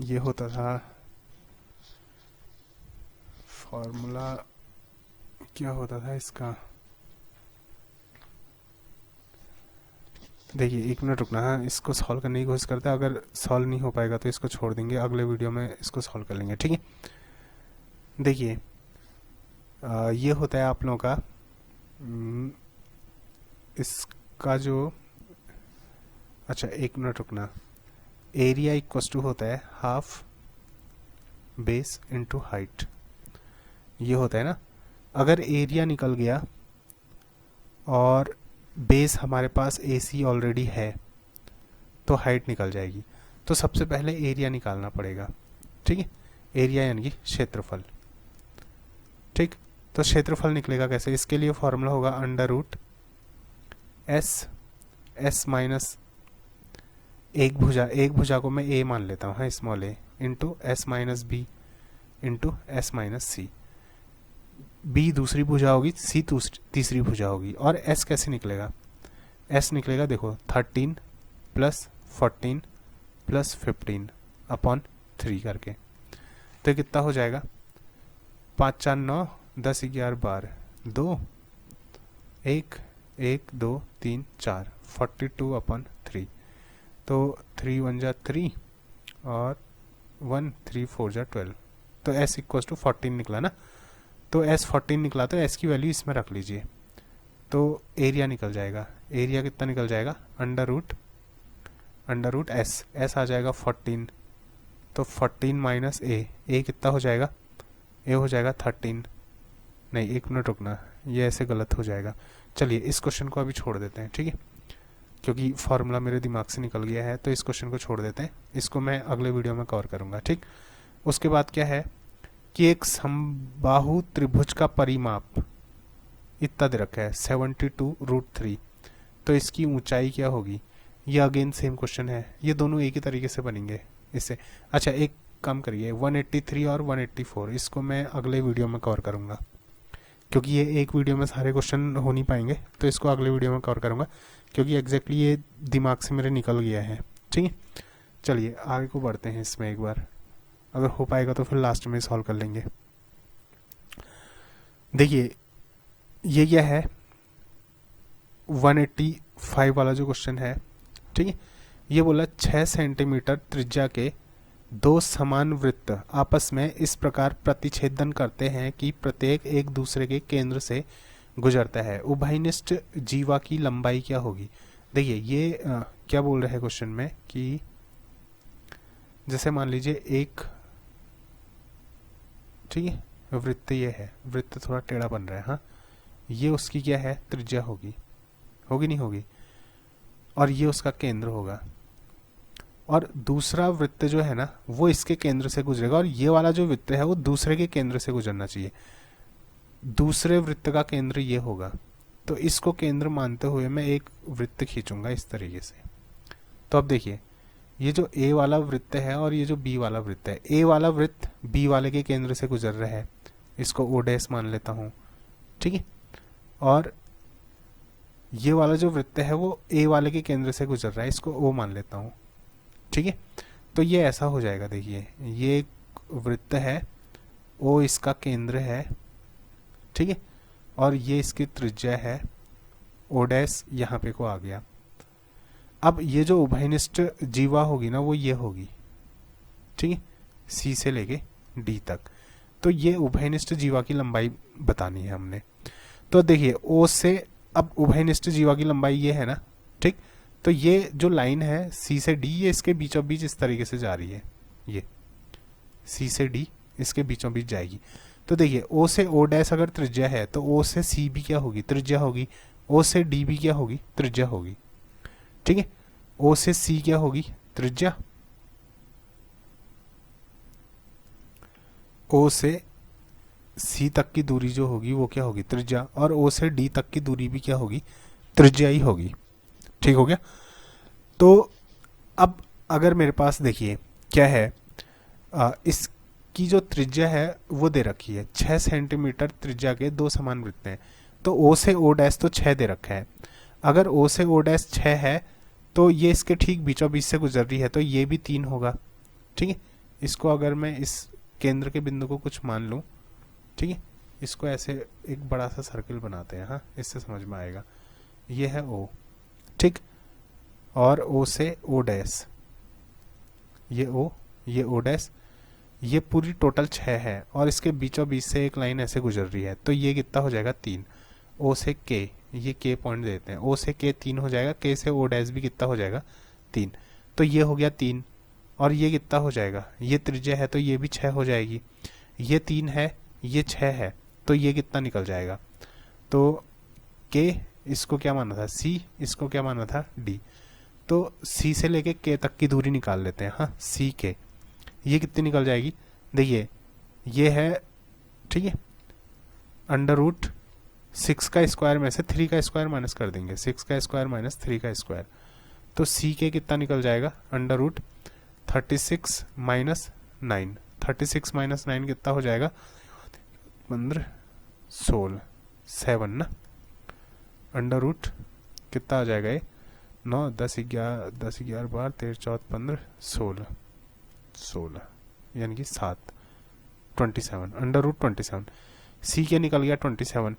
ये होता था फॉर्मूला, क्या होता था इसका, देखिए एक मिनट रुकना, हाँ इसको सॉल्व करने की कोशिश करते हैं, अगर सॉल्व नहीं हो पाएगा तो इसको छोड़ देंगे, अगले वीडियो में इसको सॉल्व कर लेंगे, ठीक है। देखिए ये होता है आप लोगों का इसका जो, अच्छा एक मिनट रुकना, एरिया इक्वल टू होता है हाफ बेस इंटू हाइट, ये होता है ना। अगर एरिया निकल गया और बेस हमारे पास AC ऑलरेडी है तो हाइट निकल जाएगी। तो सबसे पहले एरिया निकालना पड़ेगा, ठीक है, एरिया यानी कि क्षेत्रफल। ठीक, तो क्षेत्रफल निकलेगा कैसे, इसके लिए फॉर्मूला होगा अंडर रूट एस माइनस एक भुजा को मैं ए मान लेता हूँ, हाँ, small A into S minus B into S minus C. B दूसरी भुजा होगी, सी तीसरी भुजा होगी। और एस कैसे निकलेगा, एस निकलेगा देखो 13 प्लस 14 प्लस 15 अपॉन 3 करके। तो कितना हो जाएगा, 5 4 9 10 11 12 2 1 1 2 3 4 42 अपॉन 3। तो 3 1 जा 3 और 1 3 4 जा 12। तो S इक्वल टू 14 निकला ना। तो S 14 निकला, तो S की वैल्यू इसमें रख लीजिए। तो एरिया निकल जाएगा, एरिया कितना निकल जाएगा, अंडर रूट S आ जाएगा 14। तो 14 माइनस ए कितना हो जाएगा, ए हो जाएगा 13। नहीं, एक मिनट रुकना, ये ऐसे गलत हो जाएगा। चलिए इस क्वेश्चन को अभी छोड़ देते हैं, ठीक है, क्योंकि फार्मूला मेरे दिमाग से निकल गया है। तो इस क्वेश्चन को छोड़ देते हैं, इसको मैं अगले वीडियो में कवर करूँगा, ठीक। उसके बाद क्या है कि एक समबाहु त्रिभुज का परिमाप इतना दे रखा है 72√3। तो इसकी ऊंचाई क्या होगी, ये अगेन सेम क्वेश्चन है, ये दोनों एक ही तरीके से बनेंगे इससे। अच्छा, एक काम करिए, 183 और 184 इसको मैं अगले वीडियो में कवर करूँगा, क्योंकि ये एक वीडियो में सारे क्वेश्चन हो नहीं पाएंगे। तो इसको अगले वीडियो में कवर करूँगा, क्योंकि एग्जैक्टली ये दिमाग से मेरे निकल गया है, ठीक है। चलिए आगे को बढ़ते हैं इसमें एक बार, अगर हो पाएगा तो फिर लास्ट में सॉल्व कर लेंगे। देखिए ये क्या है, 185 वाला जो क्वेश्चन है, ठीक है, ये बोला 6 सेंटीमीटर त्रिज्या के दो समान वृत्त आपस में इस प्रकार प्रतिच्छेदन करते हैं कि प्रत्येक एक दूसरे के केंद्र से गुजरता है। उभयनिष्ठ जीवा की लंबाई क्या होगी। देखिए ये क्या बोल रहे हैं क्वेश्चन में कि जैसे मान लीजिए एक, ठीक है, वृत्त ये है, वृत्त थोड़ा टेढ़ा बन रहा है, हाँ, ये उसकी क्या है, त्रिज्या होगी, होगी नहीं होगी, और ये उसका केंद्र होगा। और दूसरा वृत्त जो है ना वो इसके केंद्र से गुजरेगा, और ये वाला जो वृत्त है वो दूसरे के केंद्र से गुजरना चाहिए। दूसरे वृत्त का केंद्र ये होगा, तो इसको केंद्र मानते हुए मैं एक वृत्त खींचूंगा इस तरीके से। तो अब देखिए ये जो ए वाला वृत्त है और ये जो बी वाला वृत्त है, ए वाला वृत्त बी वाले के केंद्र से गुजर रहा है, इसको ओ डैश मान लेता हूँ, ठीक है। और ये वाला जो वृत्त है वो ए वाले के केंद्र से गुजर रहा है, इसको ओ मान लेता हूँ, ठीक है। तो ये ऐसा हो जाएगा, देखिए ये एक वृत्त है, ओ इसका केंद्र है, ठीक है, और ये इसकी त्रिज्या है, ओ डैश यहाँ पे को आ गया। अब ये जो उभयनिष्ठ जीवा होगी ना वो ये होगी, ठीक है, सी से लेके डी तक। तो ये उभयनिष्ठ जीवा की लंबाई बतानी है हमने। तो देखिए ओ से, अब उभयनिष्ठ जीवा की लंबाई ये है ना, ठीक। तो ये जो लाइन है सी से डी, ये इसके बीचों बीच इस तरीके से जा रही है, ये सी से डी इसके बीचों बीच जाएगी। तो देखिए ओ से ओ डैश अगर त्रिज्या है तो ओ से सी भी क्या होगी, त्रिज्या होगी। ओ से डी भी क्या होगी, त्रिज्या होगी, ठीक है। ओ से सी क्या होगी, त्रिज्या। ओ से सी तक की दूरी जो होगी वो क्या होगी, त्रिज्या। और ओ से डी तक की दूरी भी क्या होगी, त्रिज्या ही होगी, ठीक हो गया। तो अब अगर मेरे पास देखिए क्या है, इसकी जो त्रिज्या है वो दे रखी है 6 सेंटीमीटर त्रिज्या के दो समान वृत्त हैं। तो ओ से ओ डैश तो 6 दे रखा है। अगर ओ से ओ डैश 6 है तो ये इसके ठीक बीचों बीच से गुजर रही है, तो ये भी 3 होगा, ठीक है। इसको अगर मैं इस केंद्र के बिंदु को कुछ मान लूँ, ठीक है, इसको ऐसे एक बड़ा सा सर्किल बनाते हैं, हाँ, इससे समझ में आएगा। ये है ओ, ठीक, और ओ से ओ डैश, ये ओ डैश, ये पूरी टोटल 6 है, और इसके बीचों बीच से एक लाइन ऐसे गुजर रही है, तो ये कितना हो जाएगा, 3। ओ से के, ये के पॉइंट देते हैं, ओ से के 3 हो जाएगा, के से ओ डैश भी कितना हो जाएगा, 3। तो ये हो गया 3, और ये कितना हो जाएगा, ये त्रिज्या है तो ये भी 6 हो जाएगी, ये 3 है, ये 6 है, तो ये कितना निकल जाएगा। तो के इसको क्या माना था, सी, इसको क्या माना था, डी। तो सी से लेके के तक की दूरी निकाल लेते हैं। हाँ, सी के, ये कितनी निकल जाएगी, देखिए ये है, ठीक है, अंडर रूट 6 का स्क्वायर में से 3 का स्क्वायर माइनस कर देंगे, 6 का स्क्वायर माइनस 3 का स्क्वायर, तो सी के कितना निकल जाएगा, अंडर रूट 36 माइनस 9, 36 माइनस 9 कितना हो जाएगा, 15, 16, 7 ना, अंडर रूट कितना आ जाएगा ये, 9, 10, 11, 10, 11, 12, 13, 14, 15, 16, 16 यानी कि 7, 27, अंडर रूट 27, सी के निकल गया 27,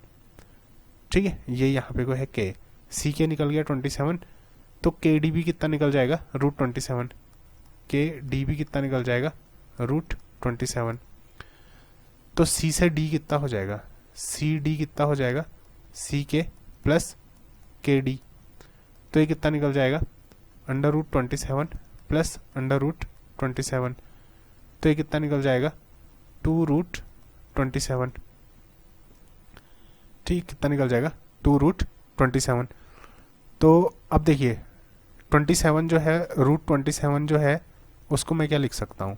ठीक है, ये यहाँ पे को है के, सी के निकल गया 27, तो के डी भी कितना निकल जाएगा, रूट 27, के डी भी कितना निकल जाएगा, रूट 27। तो सी से डी कितना हो जाएगा, सी डी कितना हो जाएगा, सी के प्लस के डी, तो ये कितना निकल जाएगा, under root 27 plus under root 27, तो ये कितना निकल जाएगा, 2 रूट 27, ठीक, कितना निकल जाएगा, 2 रूट 27। तो अब देखिए 27 जो है, रूट 27 जो है उसको मैं क्या लिख सकता हूँ,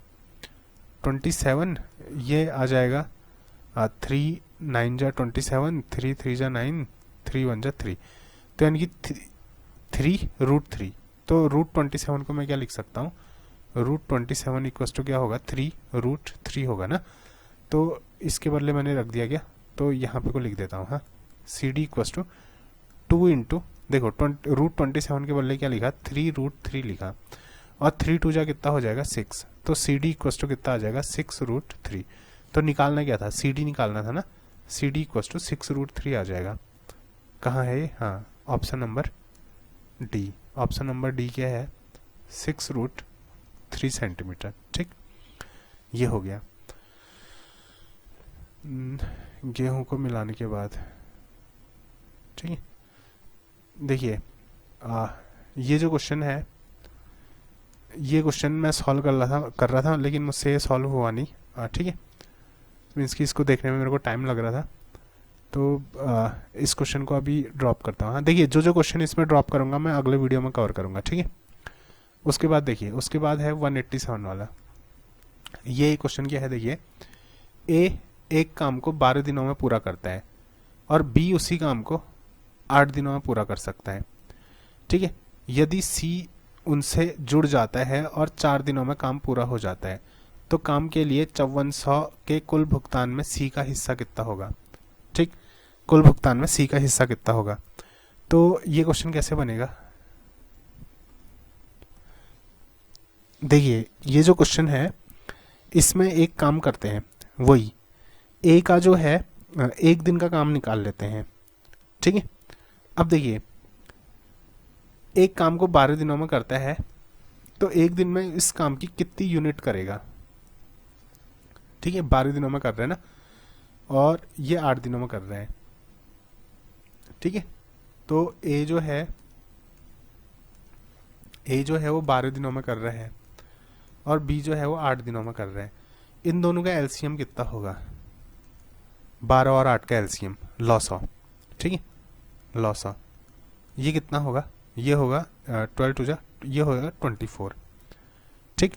27 ये आ जाएगा 3 9 जा 27, 3 3 जा 9, 3 1 जा 3, तो यानी कि 3 रूट 3, तो रूट 27 को मैं क्या लिख सकता हूँ, रूट 27 इक्वल टू क्या होगा, 3 रूट 3 होगा ना, तो इसके बदले मैंने रख दिया गया, तो यहाँ पे को लिख देता हूँ। हाँ, C D equal to 2 into, देखो रूट 27 के बदले क्या लिखा, 3 रूट 3 लिखा, और 3 2 जा कितना हो जाएगा 6, तो सी डी इक्वल टू कितना आ जाएगा 6 रूट 3। तो निकालना क्या था, सी डी निकालना था ना, C D equal to 6 root 3 आ जाएगा। कहाँ है ये, हाँ option number D, option number D क्या है, 6 रूट 3 सेंटीमीटर। ठीक, ये हो गया। गेहूं को मिलाने के बाद, ठीक है, देखिए ये जो क्वेश्चन है, ये क्वेश्चन मैं सॉल्व कर रहा था लेकिन मुझसे ये सॉल्व हुआ नहीं। ठीक है, मीन्स कि इसको देखने में मेरे को टाइम लग रहा था, तो इस क्वेश्चन को अभी ड्रॉप करता हूँ। हाँ, देखिए जो जो क्वेश्चन इसमें ड्रॉप करूँगा मैं अगले वीडियो में कवर करूँगा। ठीक है, उसके बाद देखिए, उसके बाद है 187 वाला। ये क्वेश्चन क्या है, देखिए ए एक काम को 12 दिनों में पूरा करता है और बी उसी काम को 8 दिनों में पूरा कर सकता है। ठीक है, यदि सी उनसे जुड़ जाता है और 4 दिनों में काम पूरा हो जाता है, तो काम के लिए 5400 के कुल भुगतान में सी का हिस्सा कितना होगा। ठीक, कुल भुगतान में सी का हिस्सा कितना होगा। तो ये क्वेश्चन कैसे बनेगा, देखिए ये जो क्वेश्चन है इसमें एक काम करते हैं, वही ए का जो है 1 दिन का काम निकाल लेते हैं। ठीक है, अब देखिए एक काम को 12 दिनों में करता है, तो 1 दिन में इस काम की कितनी यूनिट करेगा। ठीक है, 12 दिनों में कर रहे हैं ना, और ये 8 दिनों में कर रहे हैं। ठीक है, तो ए जो है वो 12 दिनों में कर रहे हैं और बी जो है वो 8 दिनों में कर रहे हैं। इन दोनों का एलसीएम कितना होगा, 12 और 8 का एलसीएम लॉस। ठीक है, लॉस ये कितना होगा, ये होगा 12 टू जा, ये होगा 24। ठीक,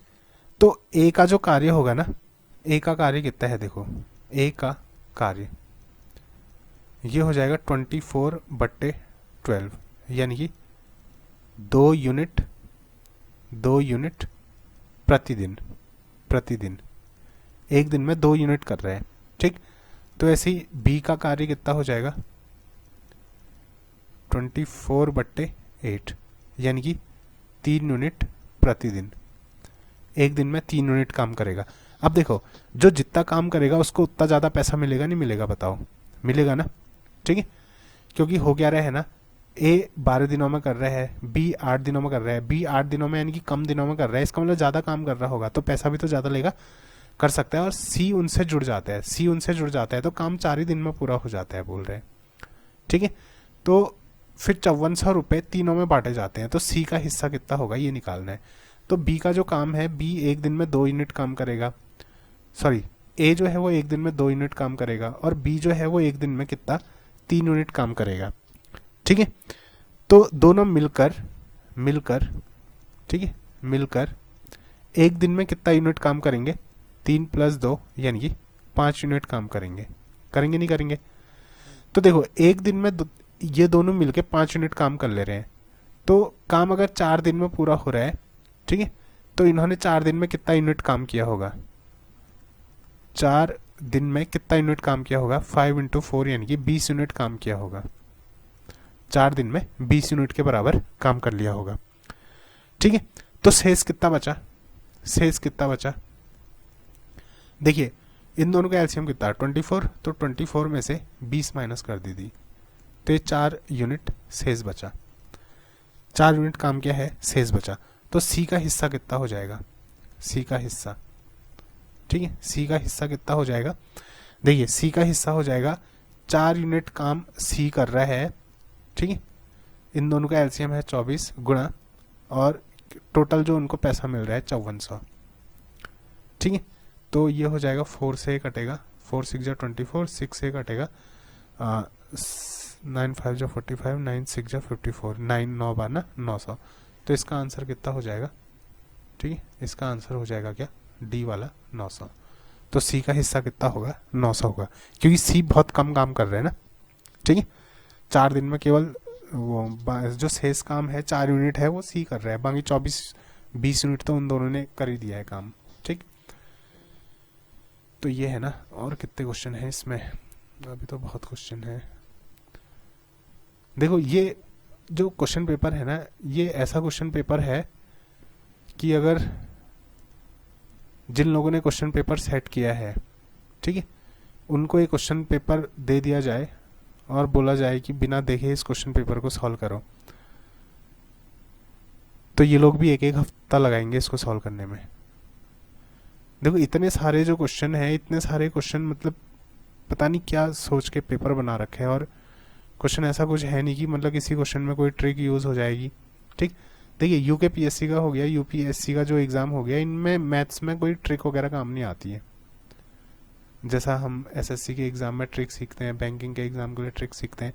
तो ए का जो कार्य होगा ना, ए का कार्य कितना है, देखो ए का कार्य ये हो जाएगा 24/12, यानी कि 2 यूनिट प्रतिदिन 1 दिन में 2 यूनिट कर रहे हैं। ठीक, तो ऐसे ही बी का कार्य कितना हो जाएगा 24/8, यानी कि 3 यूनिट प्रतिदिन, 1 दिन में 3 यूनिट काम करेगा। अब देखो जो जितना काम करेगा उसको उतना ज़्यादा पैसा मिलेगा नहीं मिलेगा, बताओ, मिलेगा ना। ठीक है, क्योंकि हो क्या रहा है ना, ए 12 दिनों में कर रहा है, बी 8 दिनों में कर रहा है, बी 8 दिनों में यानी कि कम दिनों में कर रहा है, इसका मतलब ज़्यादा काम कर रहा होगा तो पैसा भी तो ज़्यादा लेगा, कर सकता है। और सी उनसे जुड़ जाता है, तो काम 4 ही दिन में पूरा हो जाता है बोल रहे हैं। ठीक है, तो फिर 5400 रुपये तीनों में बांटे जाते हैं, तो सी का हिस्सा कितना होगा ये निकालना है। तो बी का जो काम है, बी एक दिन में 2 यूनिट काम करेगा, सॉरी ए जो है वो एक दिन में 2 यूनिट काम करेगा, और बी जो है वो एक दिन में कितना, 3 यूनिट काम करेगा। ठीक है, तो दोनों मिलकर ठीक है, मिलकर एक दिन में कितना यूनिट काम करेंगे, 3 + 2 यानी कि 5 यूनिट काम करेंगे। करेंगे नहीं करेंगे? तो देखो एक दिन में ये दोनों मिलके 5 यूनिट काम कर ले रहे हैं, तो काम अगर 4 दिन में पूरा हो रहा है, ठीक है, तो इन्होंने 4 दिन में कितना यूनिट काम किया होगा, 4 दिन में कितना यूनिट काम किया होगा, 5 × 4 यानी कि 20 यूनिट काम किया होगा। 4 दिन में 20 यूनिट के बराबर काम कर लिया होगा। ठीक है, तो शेष कितना बचा, शेष कितना बचा, देखिए इन दोनों का एलसीएम कितना, 24, तो 24 में से 20 माइनस कर दी थी, तो ये 4 यूनिट शेष बचा, 4 यूनिट काम किया है, शेष बचा। तो सी का हिस्सा कितना हो जाएगा, सी का हिस्सा, ठीक है, सी का हिस्सा कितना हो जाएगा, देखिए सी का हिस्सा हो जाएगा 4 यूनिट काम सी कर रहा है, ठीक है, इन दोनों का एलसीएम है 24 गुणा, और टोटल जो उनको पैसा मिल रहा है 5400। ठीक है, तो ये हो जाएगा 4 से कटेगा, 4 × 6 = 24, 6 से कटेगा 9 × 5 = 45, 9 × 6 = 54, 9 9 12 900। तो इसका आंसर कितना हो जाएगा, ठीक है, इसका आंसर हो जाएगा क्या, डी वाला 900। तो सी का हिस्सा कितना होगा, 900 होगा, क्योंकि सी बहुत कम काम कर रहे हैं ना। ठीक है, 4 दिन में केवल वो जो शेष काम है 4 यूनिट है वो सी कर रहा है, बाकी 20 यूनिट तो उन दोनों ने कर ही दिया है काम। ठीक, तो ये है ना। और कितने क्वेश्चन है इसमें, अभी तो बहुत क्वेश्चन है। देखो ये जो क्वेश्चन पेपर है ना, ये ऐसा क्वेश्चन पेपर है कि अगर जिन लोगों ने क्वेश्चन पेपर सेट किया है, ठीक है, उनको एक क्वेश्चन पेपर दे दिया जाए और बोला जाए कि बिना देखे इस क्वेश्चन पेपर को सॉल्व करो, तो ये लोग भी 1-1 हफ्ता लगाएंगे इसको सॉल्व करने में। देखो इतने सारे जो क्वेश्चन है, इतने सारे क्वेश्चन, मतलब पता नहीं क्या सोच के पेपर बना रखे हैं, और क्वेश्चन ऐसा कुछ है नहीं कि मतलब किसी क्वेश्चन में कोई ट्रिक यूज़ हो जाएगी। ठीक, देखिए यूके पीएससी का हो गया, यूपीएससी का जो एग्ज़ाम हो गया, इनमें मैथ्स में कोई ट्रिक वगैरह काम नहीं आती है। जैसा हम एसएससी के एग्ज़ाम में ट्रिक सीखते हैं, बैंकिंग के एग्ज़ाम के लिए ट्रिक सीखते हैं,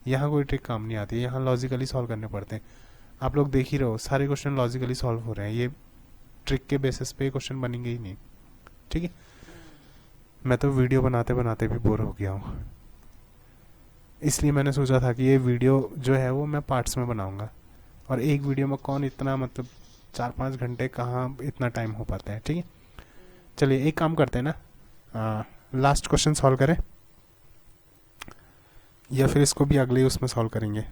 यहाँ कोई ट्रिक काम नहीं आती है, यहाँ लॉजिकली सॉल्व करने पड़ते हैं। आप लोग देख ही रहो, सारे क्वेश्चन लॉजिकली सॉल्व हो रहे हैं, ये ट्रिक के बेसिस पे क्वेश्चन बनेंगे ही नहीं। ठीक है, मैं तो वीडियो बनाते बनाते भी बोर हो गया हूँ, इसलिए मैंने सोचा था कि ये वीडियो जो है वो मैं पार्ट्स में बनाऊंगा, और एक वीडियो में कौन इतना, मतलब 4-5 घंटे कहाँ इतना टाइम हो पाता है। ठीक है, चलिए एक काम करते हैं ना, लास्ट क्वेश्चन सॉल्व करें, या फिर इसको भी अगले उसमें सॉल्व करेंगे।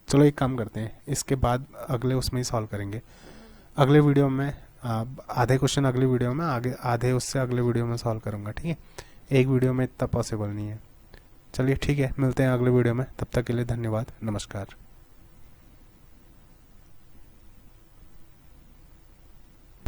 चलो एक काम करते हैं, इसके बाद अगले उसमें ही सॉल्व करेंगे। अगले वीडियो में आधे क्वेश्चन अगले वीडियो में, आगे आधे उससे अगले वीडियो में सॉल्व करूँगा। ठीक है, एक वीडियो में इतना पॉसिबल नहीं है। चलिए ठीक है, मिलते हैं अगले वीडियो में, तब तक के लिए धन्यवाद, नमस्कार।